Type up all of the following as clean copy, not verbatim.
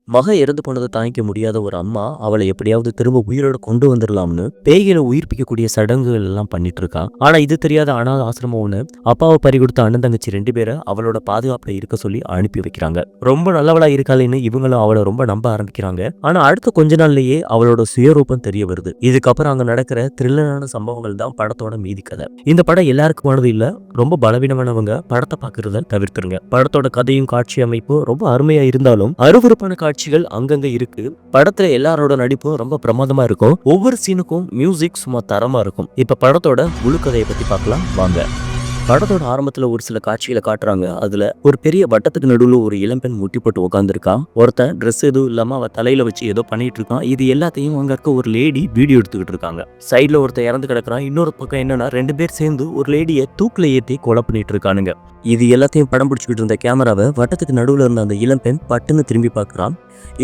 மக இறந்து போனதை தாங்கிக்க முடியாத ஒரு அம்மா அவளை எப்படியாவது திரும்ப உயிரோட கொண்டு வந்துடலாம்னு பேய்களை உயிர்ப்பிக்கக்கூடிய சடங்குகள் எல்லாம் பண்ணிட்டு இருக்கா. ஆனா இது தெரியாத அனாத ஆசிரமம் ஒண்ணு அப்பாவை பறி கொடுத்த அண்ணன் தங்கச்சி 2 பேரை அவளோட பாதுகாப்புல இருக்க சொல்லி அனுப்பி வைக்கிறாங்க. ரொம்ப நல்லவளா இருக்காளேன்னு இவங்களும் அவளை ரொம்ப நம்ப ஆரம்பிக்கிறாங்க. ஆனா அடுத்த கொஞ்ச நாள்லயே அவளோட சுயரூபம் தெரிய வருது. இதுக்கப்புறம் அங்க நடக்கிற த்ரில்லரான சம்பவங்கள் தான் படத்தோட மீதி கதை. இந்த படம் எல்லாருக்குமானது இல்ல. ரொம்ப பலவீனமானவங்க படத்தை பாக்குறத தவிர்த்துருங்க. படத்தோட கதையும் காட்சி அமைப்பும் ரொம்ப அருமையா இருந்தாலும் அருவருப்பான காட்சிகள் அங்கங்க இருக்கு. படத்துல எல்லாரோட நடிப்பும் ரொம்ப பிரமாதமா இருக்கும். ஒவ்வொரு சீனுக்கும் மியூசிக் சும்மா தரமா இருக்கும். இப்ப படத்தோட முழு கதையை பத்தி பார்க்கலாம் வாங்க. படத்தோட ஆரம்பத்துல ஒரு சில காட்சிகளை காட்டுறாங்க. அதுல ஒரு பெரிய வட்டத்துக்கு நடுவுல ஒரு இளம்பெண் முட்டி போட்டு உட்காந்துருக்கான். ஒருத்தன் ட்ரெஸ் எதுவும் இல்லாம அவ தலையில வச்சு ஏதோ பண்ணிட்டு இருக்கான். இது எல்லாத்தையும் அங்க இருக்க ஒரு லேடி வீடியோ எடுத்துக்கிட்டு இருக்காங்க. சைட்ல ஒருத்தன் இறந்து கிடக்குறான். இன்னொரு பக்கம் என்னன்னா 2 பேர் சேர்ந்து ஒரு லேடியை தூக்குல ஏத்தி கொலை பண்ணிட்டு இருக்கானுங்க. இது எல்லாத்தையும் படம் பிடிச்சிக்கிட்டு இருந்த கேமராவை வட்டத்துக்கு நடுவுல இருந்த அந்த இளம்பெண் பட்டுன்னு திரும்பி பார்க்கறான்.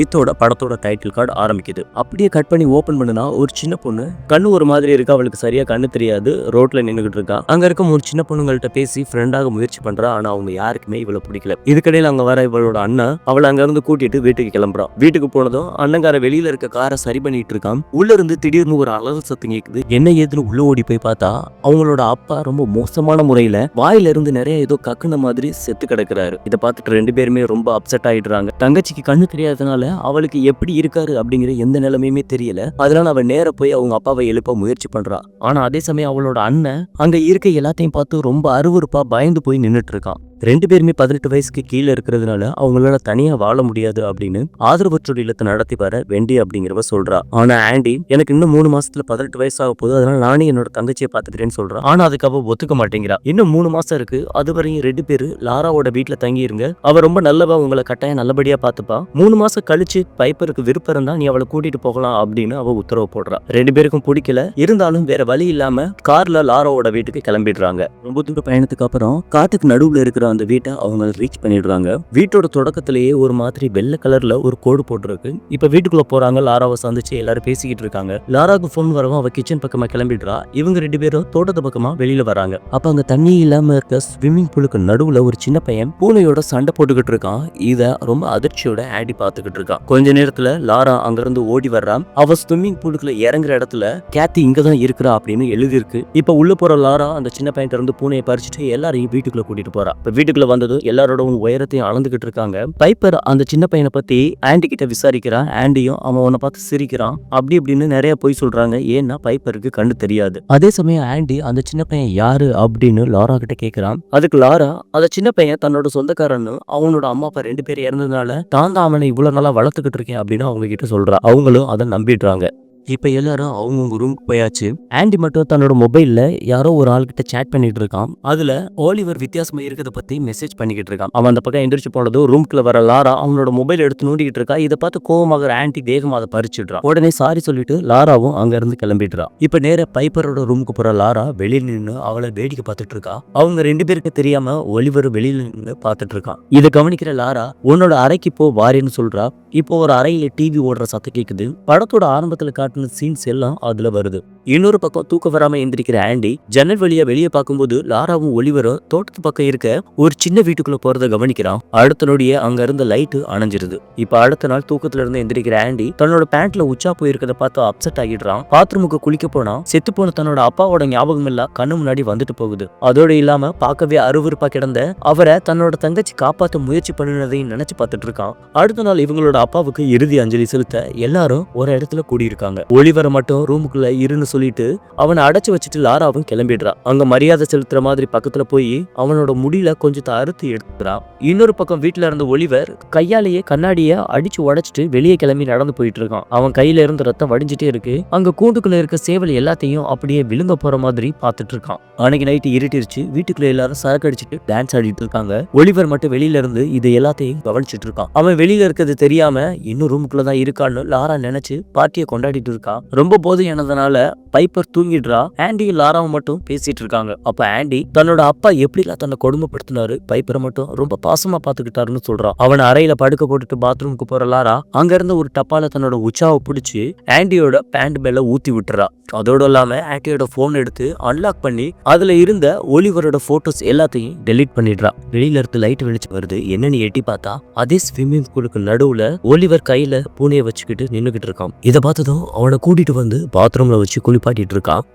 இதோட படத்தோட டைட்டில் கார்டு ஆரம்பிக்குது. அப்படியே கட் பண்ணி ஓபன் பண்ணுனா ஒரு சின்ன பொண்ணு கண்ணு ஒரு மாதிரி இருக்கு. அவளுக்கு சரியா கண்ணு தெரியாது. ரோட்ல நின்னுகிட்டு இருக்கா. அங்க இருக்க ஒரு சின்ன பொண்ணுங்கள்ட்ட பேசி ஃப்ரெண்டாக முயற்சி பண்றா. ஆனா அவங்க யாருக்குமே இவளை பிடிக்கல. இதுக்கடையில அங்க வர இவளோட அண்ணன் அவளை அங்க இருந்து கூட்டிட்டு வீட்டுக்கு கிளம்புறான். வீட்டுக்கு போனதும் அண்ணங்கார வெளியில இருக்க காரை சரி பண்ணிட்டு இருக்கான். உள்ள இருந்து திடீர்னு ஒரு அலறல் சத்தம் கேக்குது. என்ன ஏதுன்னு உள்ள ஓடி போய் பார்த்தா அவங்களோட அப்பா ரொம்ப மோசமான முறையில வாயில இருந்து நிறைய ஏதோ கக்குன மாதிரி செத்து கிடக்குறாரு. இதை பார்த்துட்டு 2 பேருமே ரொம்ப அப்செட் ஆயிடுறாங்க. தங்கச்சிக்கு கண்ணு தெரியாதனால அவளுக்கு எப்படி இருக்காரு அப்படிங்கிற எந்த நிலைமையுமே தெரியல. அதனால அவ நேர போய் அவங்க அப்பாவை எழுப்ப முயற்சி பண்றா. ஆனா அதே சமயம் அவளோட அண்ணன் அங்க இருக்க எல்லாத்தையும் பார்த்து ரொம்ப அருவருப்பா பயந்து போய் நின்னுட்டு இருக்கான். 2 பேருமே 18 வயசுக்கு கீழே இருக்கிறதுனால அவங்களால தனியா வாழ முடியாது அப்படின்னு ஆதரவற்றோர் இல்லத்தை நடத்தி வர வெண்டி அப்படிங்கிறவ சொல்றா. ஆனா ஆண்டி எனக்கு இன்னும் 3 மாசத்துல 18 வயசு ஆக போகுது, அதனால நானே என்னோட தங்கச்சியை பாத்துக்கிறேன்னு சொல்றான். ஆனா அதுக்கு அவ ஒத்துக்க மாட்டேங்கிறா. இன்னும் 3 மாசம் இருக்கு, அது வரையும் 2 பேரு லாராவோட வீட்டுல தங்கி இருங்க, அவ ரொம்ப நல்லவா, உங்களை கட்டாயம் நல்லபடியா பாத்துப்பா, 3 மாசம் கழிச்சு பைப்பருக்கு விருப்பம் இருந்தா நீ அவளை கூட்டிட்டு போகலாம் அப்படின்னு அவ உத்தரவு போடுறா. 2 பேருக்கும் பிடிக்கல. இருந்தாலும் வேற வழி இல்லாம கார்ல லாராவோட வீட்டுக்கு கிளம்பிடுறாங்க. ரொம்ப தூர பயணத்துக்கு அப்புறம் காட்டுக்கு நடுவுல இருக்கிற அந்த வீட்டை அவங்க ரீச் பண்ணிடுறாங்க. வீட்டோட தொடக்கத்திலேயே ஒரு மாதிரி வெள்ளை கலர்ல ஒரு கோடு போட்டுருக்கு. இப்ப வீட்டுக்குள்ள போறாங்க. லாராவை சந்திச்சு எல்லாரும் பேசிக்கிட்டு இருக்காங்க. லாராவுக்கு போன் வரவும் அவ கிச்சன் பக்கமா கிளம்பிடுறா. இவங்க 2 பேரும் தோட்டத்து பக்கமா வெளியில வராங்க. அப்ப அங்க தண்ணி இல்லாம இருக்க ஸ்விம்மிங் பூலுக்கு நடுவுல ஒரு சின்ன பையன் பூனையோட சண்டை போட்டுக்கிட்டு இருக்கான். இத ரொம்ப அதிர்ச்சியோட ஆடி பாத்துக்கிட்டு இருக்கான். கொஞ்ச நேரத்துல லாரா அங்க இருந்து ஓடி வர்றான். அவ ஸ்விம்மிங் பூலுக்குள்ள இறங்குற இடத்துல கேத்தி இங்கதான் இருக்கிறா அப்படின்னு எழுதிருக்கு. இப்ப உள்ள போற லாரா அந்த சின்ன பையன் இருந்து பூனையை பறிச்சுட்டு எல்லாரையும் வீட்டுக்குள்ள கூட்டிட்டு போறா. வீட்டுக்குள்ள வந்தது எல்லாரோட உயரத்தையும் அளந்துகிட்டு இருக்காங்க. பைப்பர் அந்த சின்ன பையனை பத்தி ஆண்டி கிட்ட விசாரிக்கிறான். ஆண்டியும் அவன் உன்னை பார்த்து சிரிக்கிறான். அப்படி இப்படின்னு நிறைய போய் சொல்றாங்க. ஏன்னா பைப்பருக்கு கண்ணு தெரியாது. அதே சமயம் ஆண்டி அந்த சின்ன பையன் யாரு அப்படின்னு லாரா கிட்ட கேட்கிறான். அதுக்கு லாரா அந்த சின்ன பையன் தன்னோட சொந்தக்காரன்னு, அவனோட அம்மா அப்பா 2 பேர் இறந்ததுனால தான் அவனை இவ்வளவு நாளா வளர்த்துக்கிட்டு இருக்கேன் அப்படின்னு அவங்க கிட்ட சொல்றா. அவங்களும் அதை நம்பிடுறாங்க. இப்ப எல்லாரும் அவங்கவுங்க ரூமுக்கு போயாச்சு. ஆண்டி மட்டும் தன்னோட மொபைல்ல யாரோ ஒரு ஆள்கிட்ட சேட் பண்ணிட்டு இருக்கான். அதுல ஓலிவர் வித்தியாசமா இருக்கிறத பத்தி மெசேஜ் பண்ணிக்கிட்டு இருக்கான். அவன் அந்த பக்கம் எந்திரிச்சு போனதும் ரூம்குள்ள வர லாரா அவனோட மொபைல் எடுத்து நோண்டிக்கிட்டு இருக்கா. இதை பார்த்து கோவமாக ஆண்டி வேகமா அதை பறிச்சிடுறான். உடனே சாரி சொல்லிட்டு லாராவும் அங்க இருந்து கிளம்பிடுறா. இப்ப நேர பைப்பரோட ரூமுக்கு போற லாரா வெளியில நின்று அவளை வேடிக்கை பார்த்துட்டு இருக்கா. அவங்க 2 பேருக்கு தெரியாம ஒலிவர் வெளியில நின்று பார்த்துட்டு இருக்கான். இதை கவனிக்கிற லாரா உன்னோட அறைக்கு போ வாரின்னு சொல்றா. இப்போ ஒரு அறையில டிவி ஓடுற சத்தம் கேக்குது. படத்தோட ஆரம்பத்துல காட்டின சீன்ஸ் எல்லாம் அதுல வருது. இன்னொரு பக்கம் தூக்க வராம எந்திரிக்கிற ஆண்டி ஜன்னல் வழியா வெளியே பார்க்கும்போது லாராவும் ஒலிவரும் தோட்டத்து பக்கம் இருக்க ஒரு சின்ன வீட்டுக்குள்ள போறத கவனிக்கிறான். அடுத்த நொடியே அங்க இருந்த லைட்டு அணைஞ்சிருது. இப்ப அடுத்த நாள் தூக்கத்துல இருந்து எந்திரிக்கிற ஆண்டி தன்னோட பேண்ட்ல உச்சா போயிருக்கத பார்த்து அப்செட் ஆகிடுறான். பாத்ரூமுக்கு குளிக்க போனா செத்து போன தன்னோட அப்பாவோட ஞாபகம் எல்லாம் கண்ணு முன்னாடி வந்துட்டு போகுது. அதோட இல்லாம பார்க்கவே அருவருப்பா கிடந்த அவரை தன்னோட தங்கச்சி காப்பாற்ற முயற்சி பண்ணினதையும் நினைச்சு பார்த்துட்டு இருக்கான். அடுத்த நாள் இவங்களோட அப்பாவுக்கு இறுதி அஞ்சலி செலுத்த எல்லாரும் ஒரு இடத்துல கூடியிருக்காங்க. ஒலிவரை மட்டும் ரூமுக்குள்ள இருன்னு சொல்லிட்டு அவனை அடைச்சு வச்சுட்டு லாராவும் கிளம்பிடுறான். அங்க மரியாதை செலுத்துற மாதிரி பக்கத்துல போய் அவனோட முடியல கொஞ்சத்தை அறுத்து எடுத்துறான். இன்னொரு பக்கம் வீட்டுல இருந்த ஒலிவர் கையாலேயே கண்ணாடிய அடிச்சு உடைச்சிட்டு வெளியே கிளம்பி நடந்து போயிட்டு இருக்கான். அவன் கையில இருந்து ரத்தம் வடிஞ்சிட்டே இருக்கு. அங்க கூண்டுக்குள்ள இருக்க சேவல் எல்லாத்தையும் அப்படியே விழுங்க போற மாதிரி பாத்துட்டு இருக்கான். அன்னைக்கு நைட்டு இருட்டிருச்சு. வீட்டுக்குள்ள எல்லாரும் சரக்கு அடிச்சுட்டு டான்ஸ் ஆடிட்டு இருக்காங்க. ஒலிவர் மட்டும் வெளியில இருந்து இது எல்லாத்தையும் கவனிச்சுட்டு இருக்கான். அவன் வெளியில இருக்கிறது தெரியாம இன்னும் ரூமுக்குள்ளதான் இருக்கான்னு லாரா நினைச்சு பார்ட்டியை கொண்டாடிட்டு இருக்கான். ரொம்ப போதையானதுனால பைப்பர் தூங்கிடுறா. ஆண்டியும் லாராவும் மட்டும் பேசிட்டு இருக்காங்க. அப்ப ஆண்டி தன்னோட அப்பா எப்படிலாம் தன்னை கொடுமைப்படுத்தினாரு, பைப்பரை மட்டும் ரொம்ப பாசமா பாத்துக்கிட்டாருன்னு சொல்றான். அவனை அறையில படுக்க போட்டுட்டு பாத்ரூமுக்கு போற லாரா அங்க இருந்த ஒரு டப்பால தன்னோட உச்சாவை பிடிச்சி ஆண்டியோட பேண்ட் மேல ஊத்தி விட்டுறா. அதோட இல்லாம ஆண்டியோட போன் எடுத்து அன்லாக் பண்ணி அதுல இருந்த ஒலிவரோட போட்டோஸ் எல்லாத்தையும் டெலீட் பண்ணிடுறா. வெளியில இருந்து லைட் வெளிச்சம் வருது. என்னன்னு எட்டி பார்த்தா அதே ஸ்விம்மிங் பூலுக்கு நடுவுல ஒலிவர் கையில பூனையை வச்சுக்கிட்டு நின்னுகிட்டு இருக்கான். இதை பார்த்ததும் அவனை கூட்டிட்டு வந்து பாத்ரூம்ல வச்சு குளிப்பாட்டிட்டு இருக்கான்.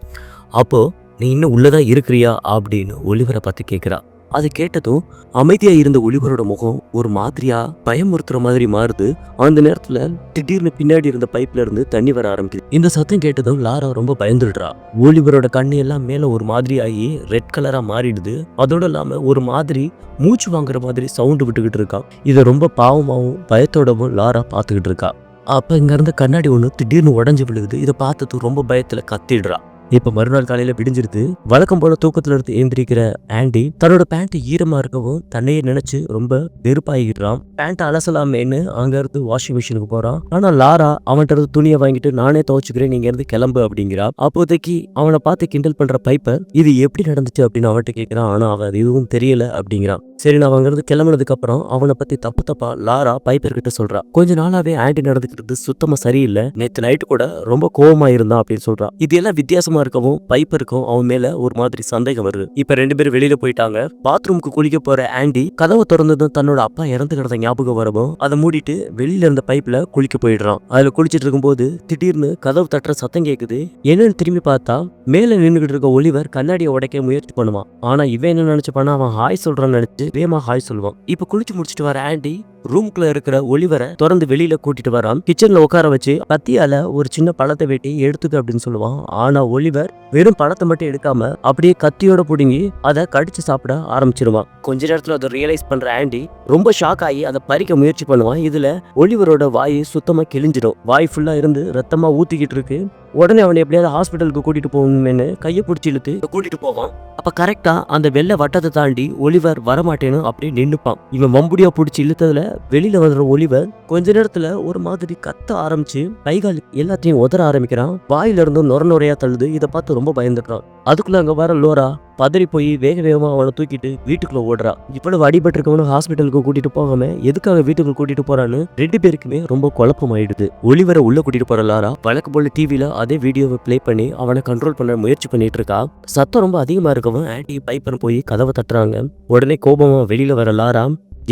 அப்போ நீ இன்னும் உள்ளதான் இருக்கிறியா அப்படின்னு ஒலிவரை பார்த்து கேட்கிறா. அது கேட்டதும் அமைதியா இருந்த ஒலிவரோட முகம் ஒரு மாதிரியா பயமுறுத்துற மாதிரி மாறுது. அந்த நேரத்துல திடீர்னு பின்னாடி இருந்த பைப்ல இருந்து தண்ணி வர ஆரம்பிக்குது. இந்த சத்தம் கேட்டதும் லாரா ரொம்ப பயந்துடுறா. ஒலிவரோட கண்ணு எல்லாம் மேல ஒரு மாதிரி ஆகி ரெட் கலரா மாறிடுது. அதோட இல்லாம ஒரு மாதிரி மூச்சு வாங்குற மாதிரி சவுண்டு விட்டுக்கிட்டு இருக்கான். இதை ரொம்ப பாவமாவும் பயத்தோடவும் லாரா பாத்துக்கிட்டு இருக்கா. அப்ப இங்க இருந்த கண்ணாடி ஒண்ணு திடீர்னு உடஞ்சு விழுகுது. இதை பார்த்தது ரொம்ப பயத்துல கத்திடுறா. இப்ப மறுநாள் காலையில விடிஞ்சிருது. வழக்கம் போல தூக்கத்துல இருந்து எழுந்திருக்கிற ஆண்டி தன்னோட பேண்ட் ஈரமா இருக்கவும் தன்னையே நினைச்சு ரொம்ப வெறுப்பாகிடுறான். பேண்ட் அலசலாமேன்னு அங்க இருந்து வாஷிங் மிஷினுக்கு போறான். ஆனா லாரா அவன்கிட்ட இருந்து துணியை வாங்கிட்டு நானே துவைச்சுக்கிறேன், நீங்க இருந்து கிளம்பு அப்படிங்கிறா. அப்போதைக்கு அவனை பார்த்து கிண்டல் பண்ற பைப்பர் இது எப்படி நடந்துச்சு அப்படின்னு அவன்கிட்ட கேட்கிறான். ஆனா அவன் அது எதுவும் தெரியல அப்படிங்கிறான். சரி, நான் அங்க இருந்து கிளம்புனதுக்கு அப்புறம் அவனை பத்தி தப்பா லாரா பைப்பர் கிட்ட சொல்றா. கொஞ்ச நாளாவே ஆண்டி நடந்துக்கிறது சுத்தமா சரியில்லை, நேற்று நைட்டு கூட ரொம்ப கோவமா இருந்தான் அப்படின்னு சொல்றான். இது எல்லாம் வித்தியாசமா இருக்கவும் பைப்பருக்கும் அவன் மேல ஒரு மாதிரி சந்தேகம் வருது. இப்ப 2 பேரும் வெளியில போயிட்டாங்க. பாத்ரூமுக்கு குளிக்க போற ஆண்டி கதவை திறந்ததும் தன்னோட அப்பா இறந்து கிடந்த ஞாபகம் வரவும் அதை மூடிட்டு வெளியில இருந்த பைப்ல குளிக்க போயிடுறான். அதுல குளிச்சிட்டு இருக்கும்போது திடீர்னு கதவு தட்டுற சத்தம் கேக்குது. என்னன்னு திரும்பி பார்த்தா மேல நின்றுகிட்டு இருக்க ஒலிவர் கண்ணாடியை உடைக்க முயற்சி பண்ணுவான். ஆனா இவன் என்ன நினைச்சுப்பானா, அவன் ஹாய் சொல்றான்னு நினைச்சு வேமா ஹாய் சொல்லுவான். இப்ப குளிச்சு முடிச்சிட்டு வர ஆண்டி ரூம்குள்ள இருக்கிற ஒலிவரை திறந்து வெளியில கூட்டிட்டு வரான். கிச்சன்ல உட்கார வச்சு கத்தியால ஒரு சின்ன பழத்தை வெட்டி எடுத்துக்க அப்படின்னு சொல்லுவான். ஆனா ஒலிவர் வெறும் பழத்தை மட்டும் எடுக்காம அப்படியே கத்தியோட புடுங்கி அதை கடிச்சு சாப்பிட ஆரம்பிச்சிருவான். கொஞ்ச நேரத்துல அதை ரியலைஸ் பண்ற ஆண்டி ரொம்ப ஷாக் ஆகி அதை பறிக்க முயற்சி பண்ணுவான். இதுல ஒலிவரோட வாய் சுத்தமா கிழிஞ்சிடும். வாய் ஃபுல்லா இருந்து ரத்தமா ஊத்திக்கிட்டு இருக்கு. உடனே அவனை எப்படியாவது ஹாஸ்பிட்டலுக்கு கூட்டிட்டு போகணும்னு கையை பிடிச்சி இழுத்து கூட்டிட்டு போவான். அப்ப கரெக்டா அந்த வெள்ளை வட்டத்தை தாண்டி ஒலிவர் வரமாட்டேன்னு அப்படியே நின்னுப்பான். இவன் மம்புடியா பிடிச்சி இழுத்ததுல வெளியில வர்ற ஒலிவர் கொஞ்ச நேரத்துல ஒரு மாதிரி கத்த ஆரம்பிச்சு கைகால் எல்லாத்தையும் உதற ஆரம்பிக்கிறான். வாயில இருந்தும் நொர நொறையா தள்ளுது. இதை பார்த்து ரொம்ப பயந்துட்டான். அதுக்குள்ள அங்க வர லோரா பதறி போய் வேக வேகமா அவனை தூக்கிட்டு வீட்டுக்குள்ள ஓடுறா. இவ்வளவு அடிபட்டு இருக்கவனு ஹாஸ்பிட்டலுக்கு கூட்டிட்டு போகாம எதுக்காக வீட்டுக்கு கூட்டிட்டு போறான்னு 2 பேருக்குமே ரொம்ப குழப்பம் ஆயிடுது. ஒலிவரை உள்ள கூட்டிட்டு போற லாரா வழக்கு போல டிவில அதே வீடியோவை பிளே பண்ணி அவனை கண்ட்ரோல் பண்ண முயற்சி பண்ணிட்டு இருக்கா. சத்தம் ரொம்ப அதிகமா இருக்கவும் ஆண்டி பைப்பர் போய் கதவை தட்டுறாங்க. உடனே கோபமா வெளியில வர லாரா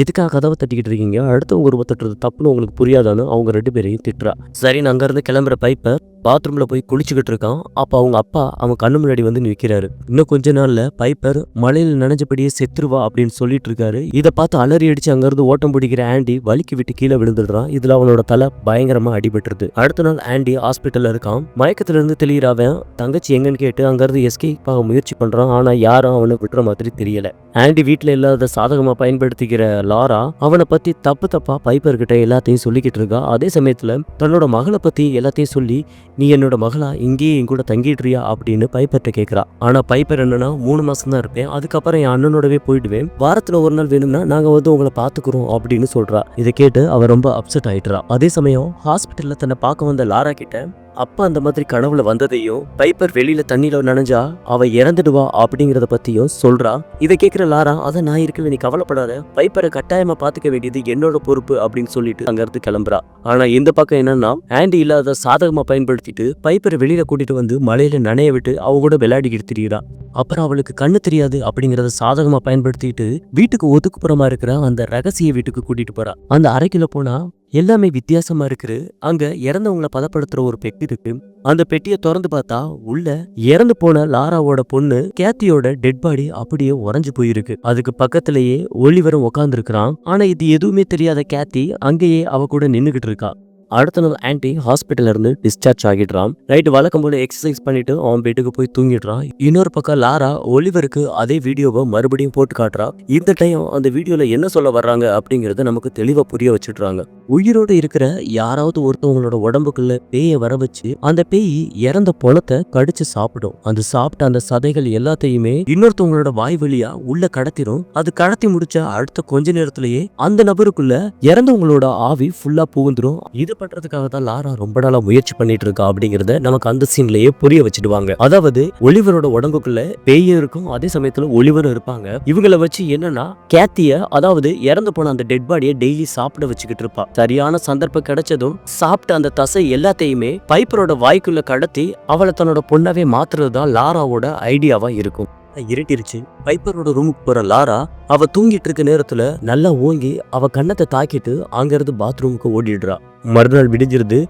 எதுக்காக கதவை தட்டிக்கிட்டு இருக்கீங்க, அடுத்தவங்க ஒரு தட்டுறது தப்புன்னு உங்களுக்கு புரியாதான்னு அவங்க 2 பேரையும் திட்டுறா. சரி, அங்க இருந்து கிளம்புற பைப்பர் பாத்ரூம்ல போய் குளிச்சுக்கிட்டு இருக்கான். அப்ப அவங்க அப்பா அவன் கண்ணு முன்னாடி வந்து நிற்கிறாரு. இன்னும் கொஞ்ச நாள்ல பைப்பர் மழையில நனைஞ்சபடியே செத்துருவா அப்படின்னு சொல்லிட்டு இருக்காரு. இதை பார்த்து அலறி அடிச்சு அங்க இருந்து ஓட்டம் பிடிக்கிற ஆண்டி வலிக்கு விட்டு கீழே விழுந்துடுறான். இதுல அவனோட தலை பயங்கரமா அடிபட்டுருது. அடுத்த நாள் ஆண்டி ஹாஸ்பிட்டல்ல இருக்கான். மயக்கத்துல இருந்து தெளிகிறாவன் தங்கச்சி எங்கன்னு கேட்டு அங்க இருந்து எஸ்கேப் ஆக முயற்சி பண்றான். ஆனா யாரும் அவனை விட்டுற மாதிரி தெரியல. ஆண்டி வீட்டுல இல்லாத சாதகமா பயன்படுத்திக்கிற லாரா அவனை பத்தி தப்பா பைப்பர் கிட்ட எல்லாத்தையும் சொல்லிக்கிட்டு இருக்கா. அதே சமயத்துல தன்னோட மகளை பத்தி எல்லாத்தையும் சொல்லி, நீ என்னோட மகளா இங்கேயே என் கூட தங்கிடுறியா அப்படின்னு பைப்பர்ட்ட கேட்கிறா. ஆனா பைப்பர் என்னன்னா 3 மாசம் தான் இருப்பேன், அதுக்கப்புறம் என் அண்ணனோடவே போயிடுவேன், வாரத்துல ஒரு நாள் வேணும்னா நாங்க வந்து உங்களை பாத்துக்கிறோம் அப்படின்னு சொல்றா. இதை கேட்டு அவ ரொம்ப அப்செட் ஆயிட்டுறா. அதே சமயம் ஹாஸ்பிட்டல்ல தன்னை பார்க்க வந்த லாரா கிட்ட அப்பா அந்த மாதிரி கனவுல வந்ததையும் பைப்பர் வெளியில தண்ணியில நனைஞ்சா அவ இறந்துடுவா அப்படிங்கறத பத்தியும் சொல்றா. இதை கேட்கிற லாரா, அதை நான் இருக்கல, நீ கவலைப்படாத, பைப்பரை கட்டாயமா பாத்துக்க வேண்டியது என்னோட பொறுப்பு அப்படின்னு சொல்லிட்டு அங்க இருந்து கிளம்புறா. ஆனா இந்த பக்கம் என்னன்னா ஆண்டி இல்லாத சாதகமா பயன்படுத்திட்டு பைப்பரை வெளியில கூட்டிட்டு வந்து மழையில நனைய விட்டு அவ கூட விளையாடிக்கிட்டு திரியிறா. அப்புறம் அவளுக்கு கண்ணு தெரியாது அப்படிங்கறத சாதகமா பயன்படுத்திட்டு வீட்டுக்கு ஒதுக்குப்புறமா இருக்கிற அந்த ரகசிய வீட்டுக்கு கூட்டிட்டு போறா. அந்த அறைக்குள்ள போனா எல்லாமே வித்தியாசமா இருக்கு. அங்க இறந்தவங்களை பதப்படுத்துற ஒரு பெட்டி இருக்கு. அந்த பெட்டியை திறந்து பார்த்தா உள்ள இறந்து போன லாராவோட பொண்ணு கேத்தியோட டெட் பாடி அப்படியே உறைஞ்சு போயிருக்கு. அதுக்கு பக்கத்திலேயே ஒலிவரும் உட்கார்ந்து இருக்கிறான். ஆனா இது எதுவுமே தெரியாத கேத்தி அங்கேயே அவ கூட நின்னுகிட்டு இருக்கா. அடுத்த நாள் ஆண்டி ஹாஸ்பிட்டல்ல இருந்து டிஸ்சார்ஜ் ஆகிடுறான். நைட்டு வழக்கம் போல எக்ஸசைஸ் பண்ணிட்டு அவன் வீட்டுக்கு போய் தூங்கிடுறான். இன்னொரு பக்கம் லாரா ஒலிவருக்கு அதே வீடியோவை மறுபடியும் போட்டு காட்டுறா. இந்த டைம் அந்த வீடியோல என்ன சொல்ல வர்றாங்க அப்படிங்கறத நமக்கு தெளிவா புரிய வச்சுடுறாங்க. உயிரோடு இருக்கிற யாராவது ஒருத்தவங்களோட உடம்புக்குள்ள பேயை வர வச்சு அந்த பேய் இறந்த பொணத்தை கடிச்சு சாப்பிடும். அது சாப்பிட்ட அந்த சதைகள் எல்லாத்தையுமே இன்னொருத்தவங்களோட வாய் வழியா உள்ள கடத்திடும். அது கடத்தி முடிச்ச அடுத்த கொஞ்ச நேரத்திலேயே அந்த நபருக்குள்ள இறந்தவங்களோட ஆவி ஃபுல்லா புகுந்துரும். இது பண்றதுக்காக தான் லாரா ரொம்ப நாளா முயற்சி பண்ணிட்டு இருக்கா அப்படிங்கறத நமக்கு அந்த சீன்லயே புரிய வச்சிடுவாங்க. அதாவது ஒலிவரோட உடம்புக்குள்ள பேயும் இருக்கும், அதே சமயத்துல ஒலிவரும் இருப்பாங்க. இவங்கள வச்சு என்னன்னா கேத்திய, அதாவது இறந்து போன அந்த டெட் பாடியை டெய்லி சாப்பிட வச்சுக்கிட்டு இருப்பா. சரியான சந்தர்ப்பம் கிடைச்சதும் சாப்பிட்ட அந்த தசை எல்லாத்தையுமே பைப்பரோட வாய்க்குள்ள கடத்தி அவளை தன்னோட பொண்ணாவே மாத்துறதுதான் லாராவோட ஐடியாவா இருக்கும். இருட்டிருச்சு. பைப்பரோட ரூமுக்கு போற லாரா அவ தூங்கிட்டு இருக்க நேரத்துல நல்லா ஓங்கி அவ கண்ணத்தை தாக்கிட்டு அங்கிருந்து பாத்ரூமுக்கு ஓடிடுறா. மறுநாள் விடிஞ்சிருது.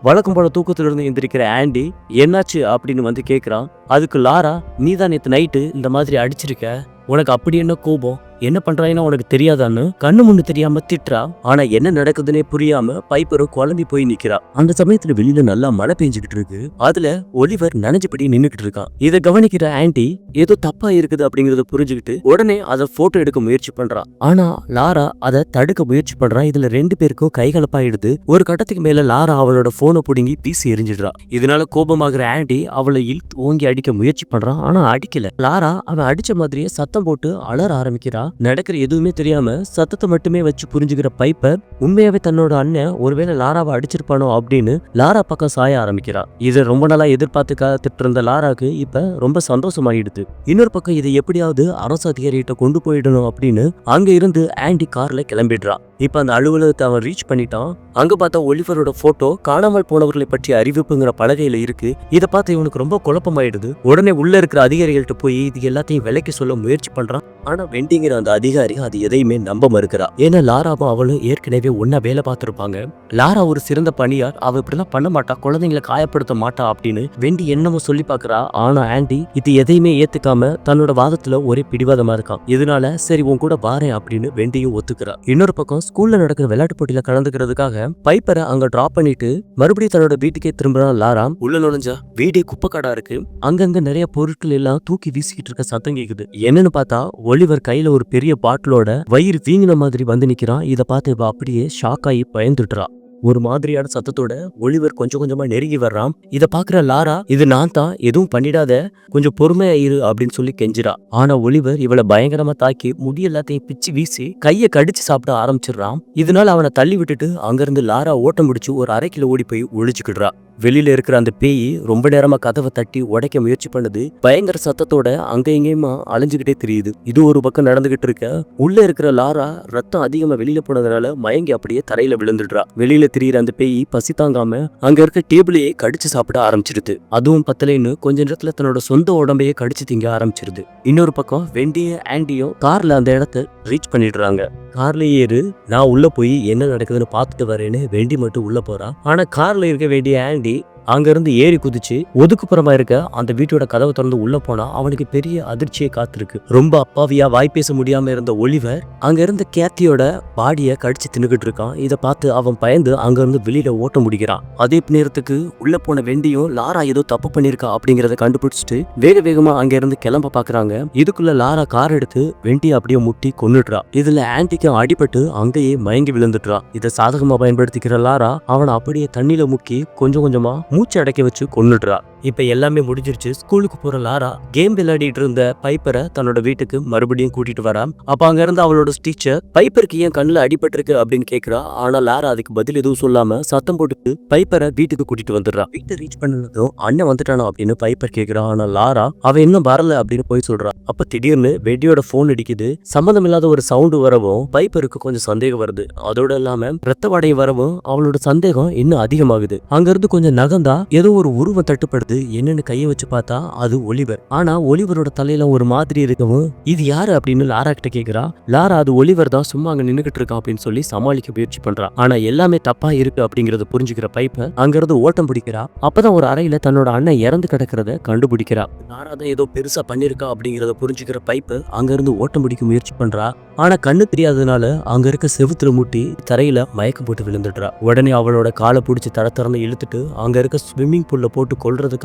வழக்கம் போல தூக்கத்துல இருந்து எந்திரிக்கிற ஆண்டி என்னாச்சு அப்படின்னு வந்து கேக்குறான். அதுக்கு லாரா, நீ தான் நேத்து நைட்டு இந்த மாதிரி அடிச்சிருக்க, உனக்கு அப்படி என்ன கோபம், என்ன பண்றாங்கன்னா உனக்கு தெரியாதான்னு கண்ணு முன்னு தெரியாம திட்டுறா. ஆனா என்ன நடக்குதுன்னே புரியாம பைப்பரும் குழம்பி போய் நிக்கிறா. அந்த சமயத்துல வெளியில நல்லா மழை பெஞ்சுக்கிட்டு இருக்கு. அதுல ஒலிவர் நனைஞ்சபடி நின்னுக்கிட்டு இருக்கான். இதை கவனிக்கிற ஆண்டி ஏதோ தப்பா இருக்குது அப்படிங்கறத புரிஞ்சுக்கிட்டு உடனே அதை போட்டோ எடுக்க முயற்சி பண்றா. ஆனா லாரா அதை தடுக்க முயற்சி பண்றா. இதுல 2 பேருக்கும் கைகலப்பாயிடுது. ஒரு கட்டத்துக்கு மேல லாரா அவளோட போனை புடுங்கி வீசி எரிஞ்சிடுறா. இதனால கோபமாகிற ஆண்டி அவளை இழுத்து ஓங்கி அடிக்க முயற்சி பண்றான். ஆனா அடிக்கல. லாரா அவன் அடிச்ச மாதிரியே சத்தம் போட்டு அலற ஆரம்பிக்கிறா. நடக்கிற எதுவுமே தெரியாம சத்தத்தை மட்டுமே வச்சு புரிஞ்சுக்கிற பைப்பர் உண்மையாவே தன்னோட அண்ணன் ஒருவேளை லாராவை அடிச்சிருப்பானோ அப்படின்னு லாரா பக்கம் சாய ஆரம்பிக்கிறா. இதை ரொம்ப நாளா எதிர்பார்த்து காத்துட்டு இருந்த லாராக்கு இப்ப ரொம்ப சந்தோஷமாயிடுது. இன்னொரு பக்கம் இதை எப்படியாவது அரசு அதிகாரிகிட்ட கொண்டு போயிடணும் அப்படின்னு அங்க இருந்து ஆண்டி கார்ல கிளம்பிடுறா. இப்ப அந்த அலுவலகத்தை அவன் ரீச் பண்ணிட்டான். அங்க பார்த்தா ஒலிவரோட போட்டோ காணாமல் போனவர்களை பற்றி அறிவிப்புங்கிற பலகையில இருக்கு. இதை பார்த்து இவனுக்கு ரொம்ப குழப்பமாயிடுது. உடனே உள்ள இருக்கிற அதிகாரிகள்ட்ட போய் இது எல்லாத்தையும் விலைக்கு சொல்ல முயற்சி பண்றான். ஆனா வெண்டிங்கிற அந்த அதிகாரி அது எதையுமே நம்ப மறுக்கிறா. ஏன்னா லாராவும் அவளும் ஏற்கனவே ஒன்னா வேலை பார்த்திருப்பாங்க. லாரா ஒரு சிறந்த பணியார், அவ இப்படிலாம் பண்ண மாட்டா, குழந்தைங்களை காயப்படுத்த மாட்டா அப்படின்னு வெண்டி என்னமோ சொல்லி பாக்குறா. ஆனா ஆண்டி இது எதையுமே ஏத்துக்காம தன்னோட வாதத்துல ஒரே பிடிவாதமா இருக்கான். இதனால சரி உன் கூட வாரேன் அப்படின்னு வெண்டியும் ஒத்துக்கிறா. இன்னொரு பக்கம் ஸ்கூல்ல நடக்கிற விளையாட்டு போட்டியில கலந்துக்கிறதுக்காக பைப்பரை அங்க டிராப் பண்ணிட்டு மறுபடியும் தன்னோட வீட்டுக்கே திரும்புறான் லாரா. உள்ள நுழைஞ்சா வீடே குப்பைக்காடா இருக்கு. அங்கங்க நிறைய பொருட்கள் எல்லாம் தூக்கி வீசிக்கிட்டு இருக்க சத்தம் கேக்குது. என்னன்னு பார்த்தா ஒலிவர் கையில ஒரு பெரிய பாட்டிலோட வயிறு வீங்கின மாதிரி வந்து நிக்கிறான். இதை பார்த்து இவ அப்படியே ஷாக் ஆகி பயந்துட்டுறா. ஒரு மாதிரியான சத்தத்தோட ஒலிவர் கொஞ்சம் கொஞ்சமா நெருங்கி வர்றான். இதை பாக்குற லாரா, இது நான் தான், எதுவும் பண்ணிடாத, கொஞ்சம் பொறுமையா இரு அப்படின்னு சொல்லி கெஞ்சிரா. ஆனா ஒலிவர் இவளை பயங்கரமா தாக்கி முடி எல்லாத்தையும் பிச்சு வீசி கையை கடிச்சு சாப்பிட ஆரம்பிச்சிடுறான். இதனால அவனை தள்ளி விட்டுட்டு அங்கிருந்து லாரா ஓட்டம் முடிச்சு ஒரு அறைக்குள்ள ஓடி போய் ஒழிச்சுக்கிடுறா. வெளியில இருக்கிற அந்த பேய் ரொம்ப நேரமா கதவை தட்டி உடைக்க முயற்சி பண்ணுது. பயங்கர சத்தத்தோட அங்க எங்கேயுமா அலைஞ்சுக்கிட்டே தெரியுது. இது ஒரு பக்கம் நடந்துகிட்டு இருக்க, உள்ள இருக்கிற லாரா ரத்தம் அதிகமா வெளியில போனதுனால மயங்கி அப்படியே தரையில விழுந்துடுறா. வெளியில திரியிற அந்த பேய் பசி தாங்காம அங்க இருக்க டேபிளையே கடிச்சு சாப்பிட ஆரம்பிச்சிருது. அதுவும் பத்தலைன்னு கொஞ்ச நேரத்துல தன்னோட சொந்த உடம்பையே கடிச்சு திங்க ஆரம்பிச்சிருது. இன்னொரு பக்கம் வெண்டியும் ஆண்டியும் கார்ல அந்த இடத்த ரீச் பண்ணிடுறாங்க. கார்ல ஏறு, நான் உள்ள போய் என்ன நடக்குதுன்னு பார்த்துட்டு வரேன்னு வெண்டி மட்டும் உள்ள போறா. ஆனா கார்ல இருக்க வேண்டிய ஆண்டி அங்க இருந்து ஏறி குதிச்சு ஒதுக்குப்புறமா இருக்க அந்த வீட்டோட கதவை திறந்து உள்ள போனா அவனுக்கு பெரிய அதிர்ச்சியை காத்திருக்கு. ரொம்ப அப்பாவியா வாய் பேச முடியாம இருந்த ஒலிவர் அங்க இருந்த கேத்தியோட பாடிய கடிச்சு தின்னுகிட்டு இருக்கான். இதை பார்த்து அவன் பயந்து அங்க இருந்து வெளியில ஓட்ட முடிக்கிறான். அதே நேரத்துக்கு உள்ள போன வெண்டியும் லாரா ஏதோ தப்பு பண்ணிருக்கா அப்படிங்கறத கண்டுபிடிச்சிட்டு வேக வேகமா அங்க இருந்து கிளம்ப பாக்குறாங்க. இதுக்குள்ள லாரா கார் எடுத்து வெண்டியை அப்படியே முட்டி கொன்னுடுறா. இதுல ஆன்டிக்கு அடிபட்டு அங்கேயே மயங்கி விழுந்துடுறா. இதை சாதகமா பயன்படுத்திக்கிற லாரா அவனை அப்படியே தண்ணியில முக்கி கொஞ்சம் கொஞ்சமா மூச்சு அடைக்க வச்சு கொன்னுடுறா. இப்ப எல்லாமே முடிஞ்சிருச்சு. ஸ்கூலுக்கு போற லாரா கேம் விளையாடிட்டு இருந்த பைப்பரை தன்னோட வீட்டுக்கு மறுபடியும் கூட்டிட்டு வரா. அப்ப அங்க இருந்து அவளோட டீச்சர் பைப்பருக்கு ஏன் கண்ணுல அடிபட்டிருக்கு அப்படின்னு கேக்குறா. ஆனா லாரா அதுக்கு பதில் எதுவும் சொல்லாம சத்தம் போட்டு பைப்பரை வீட்டுக்கு கூட்டிட்டு வந்துடுறா. வீட்டை ரீச் பண்ணதும் அண்ணன் வந்துட்டானோ அப்படின்னு பைப்பர் கேக்குறா. ஆனா லாரா அவ இன்னும் வரல அப்படின்னு போய் சொல்றா. அப்ப திடீர்னு வெட்டியோட போன் அடிக்குது. சம்பந்தம் இல்லாத ஒரு சவுண்டு வரவும் பைப்பருக்கு கொஞ்சம் சந்தேகம் வருது. அதோட இல்லாம ரத்த வாடகை வரவும் அவளோட சந்தேகம் இன்னும் அதிகமாகுது. அங்க இருந்து கொஞ்சம் நகர்ந்தா ஏதோ ஒரு உருவம் தட்டுப்படுது. என்னன்னு கையை வச்சு பார்த்தா அது ஒலிவர். ஆனா ஒலிவரோட தலையில ஒரு மாதிரி இருக்கவும் இது யாரு அப்படின்னு லாரா கிட்ட கேக்குறா. லாரா அது ஒலிவர் தான், சும்மா அங்க நின்னுகிட்டு இருக்கான் அப்படின்னு சொல்லி சமாளிக்க முயற்சி பண்றா. ஆனா எல்லாமே தப்பா இருக்கு அப்படிங்கறத புரிஞ்சுக்கிற பைப்பர் அங்கிருந்து ஓட்டம் பிடிக்கிறா. அப்பதான் ஒரு அறையில தன்னோட அண்ணன் இறந்து கிடக்கிறத கண்டுபிடிக்கிறா. லாரா தான் ஏதோ பெருசா பண்ணிருக்கா அப்படிங்கறத புரிஞ்சுக்கிற பைப்பர் அங்க இருந்து ஓட்டம் பிடிக்க முயற்சி பண்றா. ஆனா கண்ணு தெரியாததுனால அங்க இருக்க செவுத்துல முட்டி தரையில மயக்கம் போட்டு விழுந்துடுறா. உடனே அவளோட காலை பிடிச்சி தர திறந்து இழுத்துட்டு அங்க இருக்க ஸ்விம்மிங் பூல்ல போட்டு கொல்றதுக்காக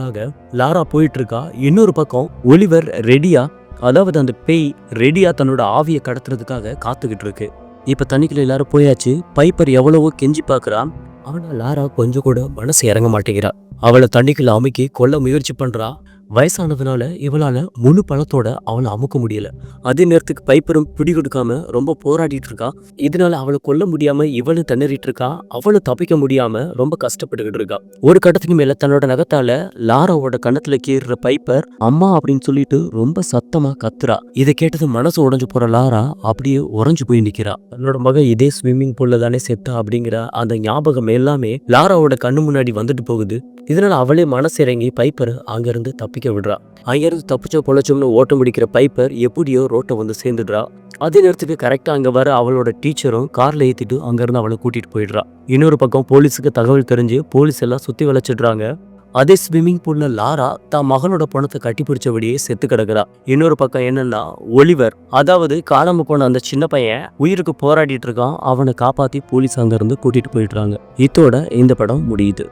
லாரா போயிட்டு இருக்கா. இன்னொரு பக்கம் ஒலிவர் ரெடியா, அதாவது அந்த பேய் ரெடியா தன்னோட ஆவியை கடத்துறதுக்காக காத்துக்கிட்டு இருக்கு. இப்ப தண்ணிக்குள்ள எல்லாரும் போயாச்சு. பைப்பர் எவ்வளவோ கெஞ்சி பாக்குறான். ஆனா லாரா கொஞ்சம் கூட மனசு இறங்க மாட்டேங்கிறா. அவளை தண்ணிக்குள்ள அமுக்கி கொல்ல முயற்சி பண்றா. வயசானதுனால இவளால முழு பலத்தோட அவளை அமுக்க முடியல. அதே நேரத்துக்கு பைப்பரும் பிடி கொடுக்காம ரொம்ப போராடிட்டு இருக்கா. இதனால அவளை கொல்ல முடியாம இவளும் திணறிட்டு இருக்கா. அவளும் தப்பிக்க முடியாம ரொம்ப கஷ்டப்பட்டுக்கிட்டு இருக்கா. ஒரு கட்டத்துக்கு மேல தன்னோட நகத்தால லாராவோட கன்னத்துல கீறுற பைப்பர் அம்மா அப்படின்னு சொல்லிட்டு ரொம்ப சத்தமா கத்துறா. இதை கேட்டது மனசு உடைஞ்சு போற லாரா அப்படியே உறைஞ்சு போய் நிக்கிறா. தன்னோட மக இதே ஸ்விம்மிங் பூல்ல தானே செத்தா அப்படிங்கிற அந்த ஞாபகம் எல்லாமே லாராவோட கண்ணு முன்னாடி வந்துட்டு போகுது. இதனால அவளே மனசு இறங்கி பைப்பர் அங்கிருந்து தப்பிக்க விடுறா. அங்கிருந்து தப்பிச்ச பொழைச்சோம்னு ஓட்டம் பிடிக்கிற பைப்பர் எப்படியோ ரோட்டை வந்து சேர்ந்துடுறா. அதே நேரத்துக்கு கரெக்டா அங்க வர அவளோட டீச்சரும் கார்ல ஏத்திட்டு அங்கிருந்து அவளை கூட்டிட்டு போயிடுறா. இன்னொரு பக்கம் போலீஸுக்கு தகவல் தெரிஞ்சு போலீஸ் எல்லாம் சுத்தி வளைச்சிடுறாங்க. அதே ஸ்விம்மிங் பூல்ல லாரா தான் மகனோட பணத்தை கட்டி பிடிச்சபடியே செத்து கிடக்குறா. இன்னொரு பக்கம் என்னன்னா ஒலிவர், அதாவது காணாம போன அந்த சின்ன பையன் உயிருக்கு போராடிட்டு இருக்கான். அவனை காப்பாத்தி போலீஸ் அங்கிருந்து கூட்டிட்டு போயிடுறாங்க. இதோட இந்த படம் முடியுது.